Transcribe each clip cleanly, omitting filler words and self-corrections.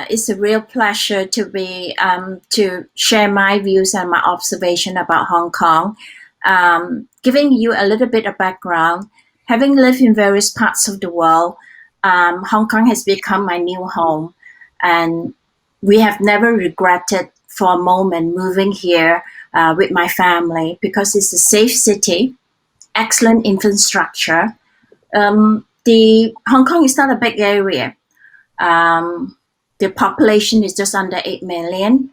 It's a real pleasure to be to share my views and my observation about Hong Kong. Giving you a little bit of background, having lived in various parts of the world, Hong Kong has become my new home, and we have never regretted for a moment moving here with my family because it's a safe city, excellent infrastructure. The Hong Kong is not a big area. Um, the population is just under 8 million,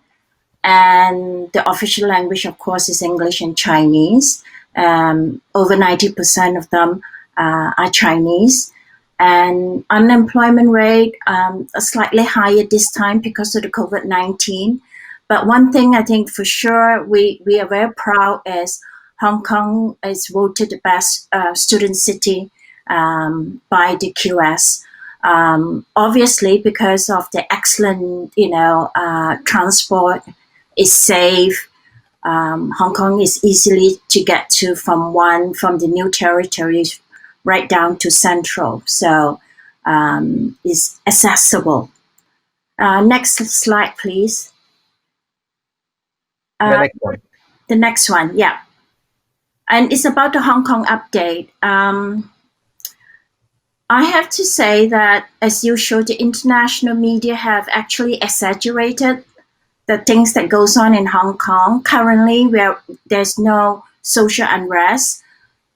and the official language, of course, is English and Chinese. Over 90% of them are Chinese. And unemployment rate slightly higher this time because of the COVID-19. But one thing I think for sure we are very proud is Hong Kong is voted the best student city by the QS. Obviously, because of the excellent, transport, is safe. Hong Kong is easily to get to from the new territories right down to central, so it's accessible. Next slide, please. The next one. The next one, yeah. And it's about the Hong Kong update. I have to say that, as usual, the international media have actually exaggerated the things that goes on in Hong Kong. Currently, there's no social unrest,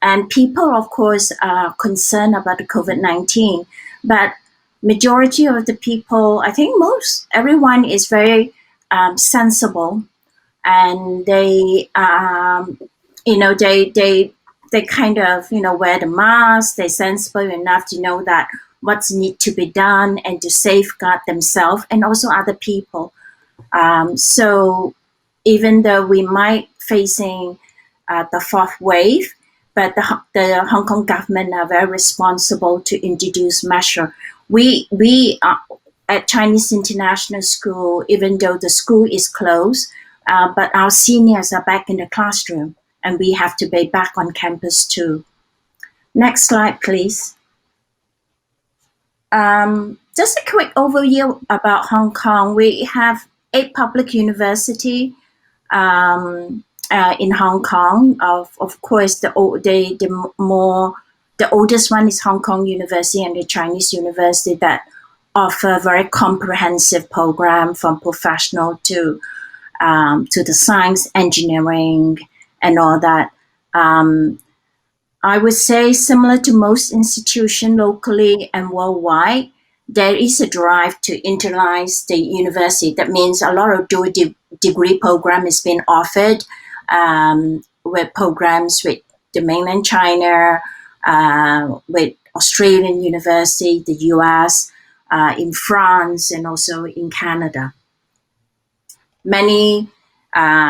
and people, of course, are concerned about the COVID-19. But majority of the people, I think everyone is very sensible, and they kind of wear the mask. They're sensible enough to know that what's need to be done and to safeguard themselves and also other people. So even though we might facing the fourth wave, but the Hong Kong government are very responsible to introduce measure. We at Chinese International School, even though the school is closed, but our seniors are back in the classroom, and we have to be back on campus too. Next slide, please. Just a quick overview about Hong Kong. We have 8 public universities in Hong Kong. Of course, the oldest one is Hong Kong University and the Chinese University that offer very comprehensive program from professional to the science, engineering, and all that. I would say similar to most institutions locally and worldwide, there is a drive to internalize the university. That means a lot of dual degree program is being offered with programs with the mainland China, with Australian university, the US, in France, and also in Canada. Many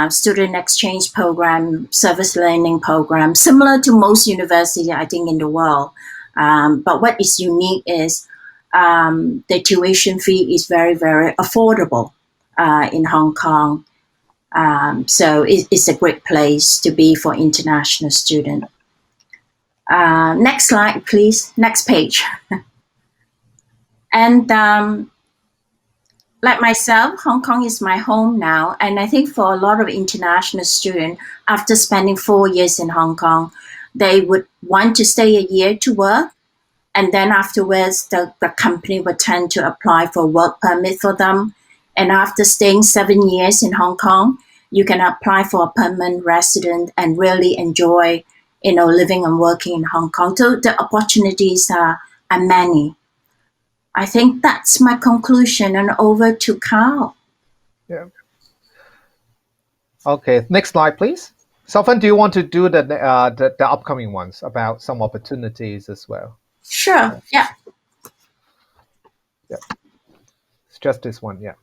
student exchange program, service learning program, similar to most universities, I think, in the world. But what is unique is the tuition fee is very, very affordable in Hong Kong. So it's a great place to be for international students. Next slide, please. Next page. And like myself, Hong Kong is my home now. And I think for a lot of international students, after spending 4 years in Hong Kong, they would want to stay a year to work. And then afterwards, the company would tend to apply for work permit for them. And after staying 7 years in Hong Kong, you can apply for a permanent resident and really enjoy, living and working in Hong Kong. So the opportunities are many. I think that's my conclusion, and over to Carl. Yeah. Okay, next slide, please. Sophan, do you want to do the upcoming ones about some opportunities as well? Sure, yeah. Yeah. It's just this one, yeah.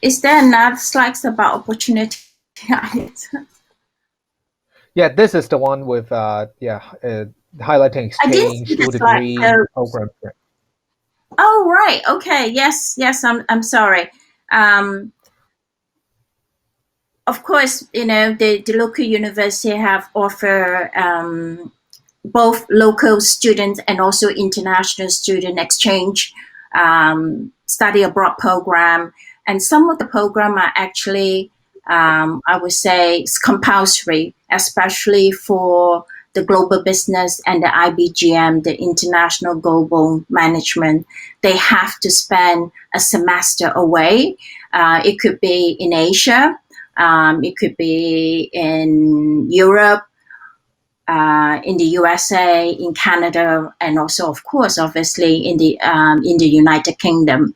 Is there another slides about opportunity? Yeah, this is the one with highlighting exchange, dual degree program. Yeah. Oh, right. Okay. Yes. I'm sorry. Of course, the local university have offer both local students and also international student exchange study abroad program. And some of the program are actually, I would say, it's compulsory, especially for the global business and the IBGM, the International Global Management. They have to spend a semester away. It could be in Asia, it could be in Europe, in the USA, in Canada, and also, of course, obviously in the United Kingdom.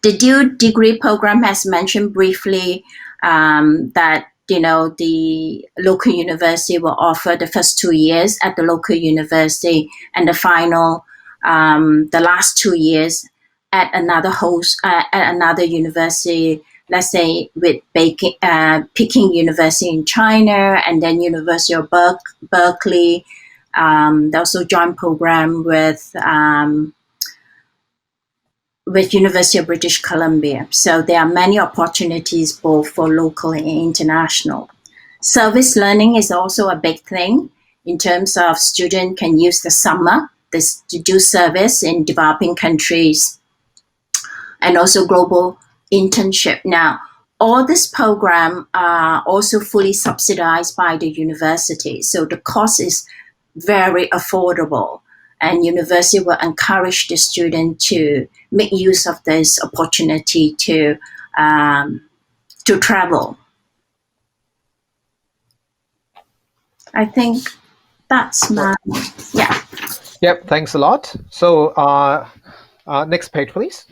The dual degree program has mentioned briefly that the local university will offer the first 2 years at the local university, and the final, the last 2 years at another university. Let's say with Peking University in China, and then University of Berkeley. They also joint program with University of British Columbia. So there are many opportunities both for local and international. Service learning is also a big thing in terms of students can use the summer to do service in developing countries, and also global internship. Now, all this program are also fully subsidized by the university, so the cost is very affordable, and university will encourage the student to make use of this opportunity to travel. I think that's my yeah. Yep, thanks a lot. So next page, please.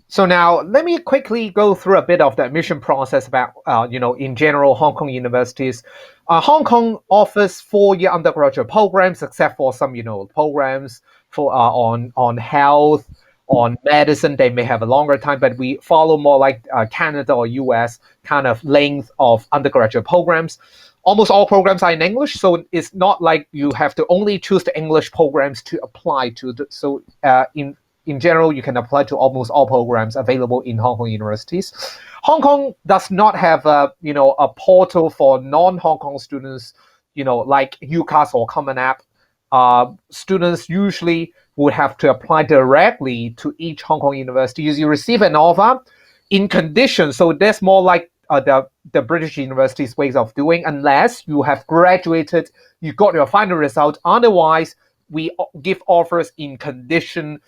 So now let me quickly go through a bit of the admission process about, in general, Hong Kong universities. Hong Kong offers 4-year undergraduate programs, except for some, programs for on health, on medicine. They may have a longer time, but we follow more like Canada or US kind of length of undergraduate programs. Almost all programs are in English, so it's not like you have to only choose the English programs to apply to. In general, you can apply to almost all programs available in Hong Kong universities. Hong Kong does not have a portal for non-Hong Kong students, like UCAS or Common App. Students usually would have to apply directly to each Hong Kong university. You receive an offer in conditions, so that's more like the British universities' ways of doing, unless you have graduated, you got your final result. Otherwise, we give offers in condition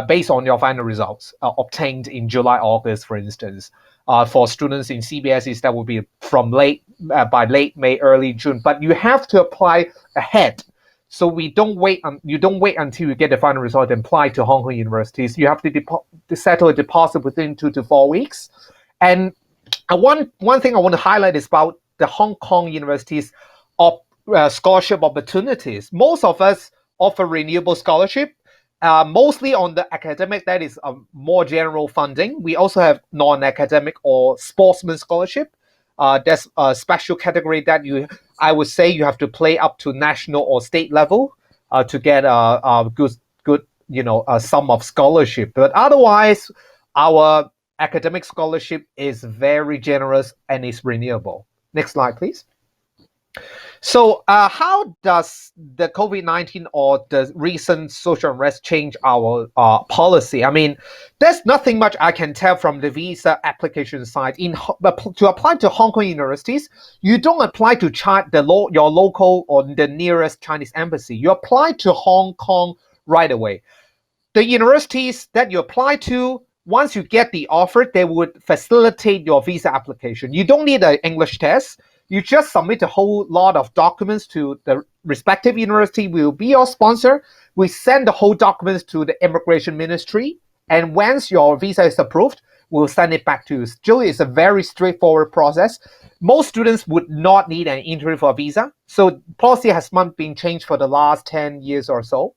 based on your final results obtained in July, August, for instance. For students in CBSEs, that will be from by late May, early June. But you have to apply ahead. So you don't wait until you get the final result and apply to Hong Kong universities. You have to settle a deposit within 2 to 4 weeks. And one thing I want to highlight is about the Hong Kong universities of scholarship opportunities. Most of us offer renewable scholarship. Mostly on the academic, that is more general funding. We also have non-academic or sportsman scholarship. That's a special category that I would say you have to play up to national or state level to get a good sum of scholarship. But otherwise, our academic scholarship is very generous and is renewable. Next slide, please. So how does the COVID-19 or the recent social unrest change our policy? I mean, there's nothing much I can tell from the visa application side. To apply to Hong Kong universities, you don't apply to your local or the nearest Chinese embassy. You apply to Hong Kong right away. The universities that you apply to, once you get the offer, they would facilitate your visa application. You don't need an English test. You just submit a whole lot of documents to the respective university. We will be your sponsor. We send the whole documents to the immigration ministry. And once your visa is approved, we'll send it back to you. Still, it's a very straightforward process. Most students would not need an interview for a visa. So policy has not been changed for the last 10 years or so.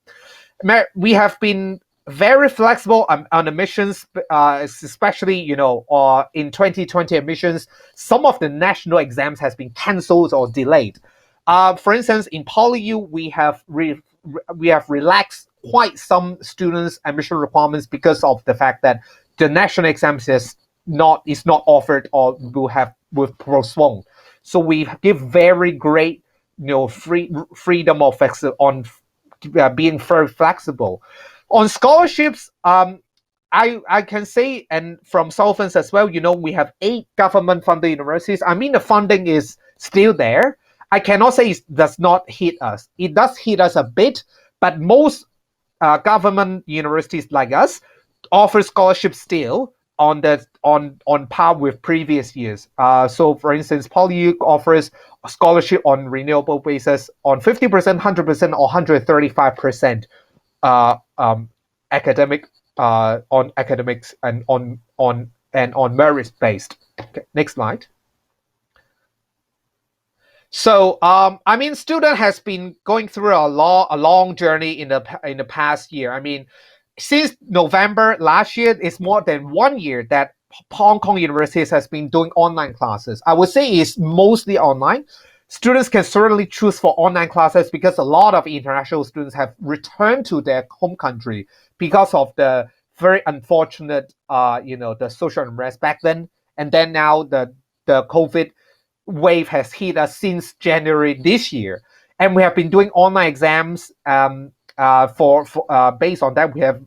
We have been very flexible on admissions, especially, in 2020 admissions, some of the national exams has been cancelled or delayed. For instance, in PolyU, we have relaxed quite some students' admission requirements because of the fact that the national exams is not offered or will postponed. So we give very great freedom of being very flexible. On scholarships, I can say, and from Solvents as well, we have 8 government-funded universities. I mean, the funding is still there. I cannot say it does not hit us. It does hit us a bit, but most government universities like us offer scholarships still on par with previous years. So, for instance, PolyU offers a scholarship on renewable basis on 50%, 100%, or 135% academic on academics and on merits based. Okay, next slide. So, I mean, student has been going through a long journey in the past year. I mean, since November last year, it's more than 1 year that Hong Kong universities has been doing online classes. I would say it's mostly online. Students can certainly choose for online classes because a lot of international students have returned to their home country because of the very unfortunate, the social unrest back then, and then now the COVID wave has hit us since January this year, and we have been doing online exams. For based on that, we have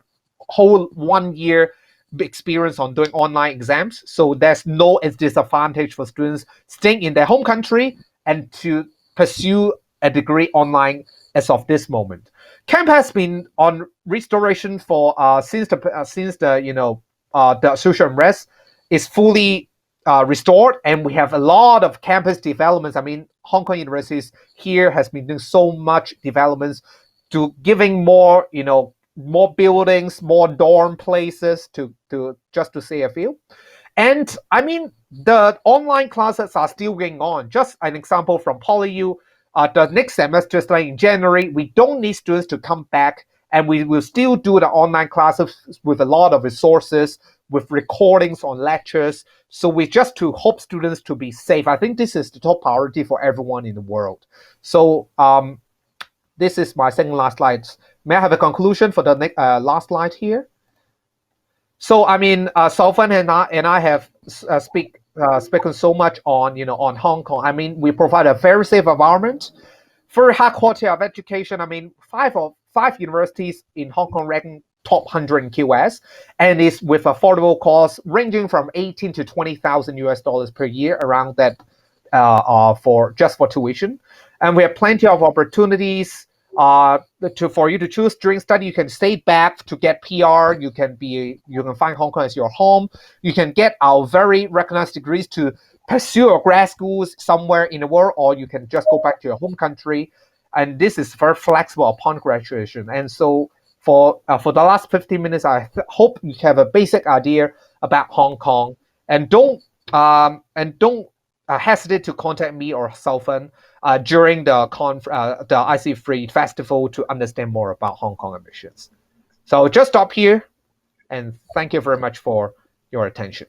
whole 1 year experience on doing online exams. So there's no disadvantage for students staying in their home country and to pursue a degree online as of this moment. Camp has been on restoration for since the social unrest is fully restored, and we have a lot of campus developments. I mean, Hong Kong universities here has been doing so much developments to giving more, more buildings, more dorm places to just to say a few. And I mean, the online classes are still going on. Just an example from PolyU, the next semester, starting in January, we don't need students to come back, and we will still do the online classes with a lot of resources, with recordings on lectures. So we just to hope students to be safe. I think this is the top priority for everyone in the world. So this is my second last slide. May I have a conclusion for the next last slide here? So I mean, Solvan and I have spoken so much on Hong Kong. I mean, we provide a very safe environment, very high quality of education. I mean, five universities in Hong Kong ranking top 100 in QS, and it's with affordable costs ranging from 18 to 20,000 US dollars per year, around that, for tuition. And we have plenty of opportunities for you to choose. During study, you can stay back to get PR. You can find Hong Kong as your home. You can get our very recognized degrees to pursue your grad schools somewhere in the world, or you can just go back to your home country. And this is very flexible upon graduation. And so for the last 15 minutes, I hope you have a basic idea about Hong Kong, and don't hesitate to contact me or Sullivan during the IC3 festival to understand more about Hong Kong admissions. So just stop here, and thank you very much for your attention.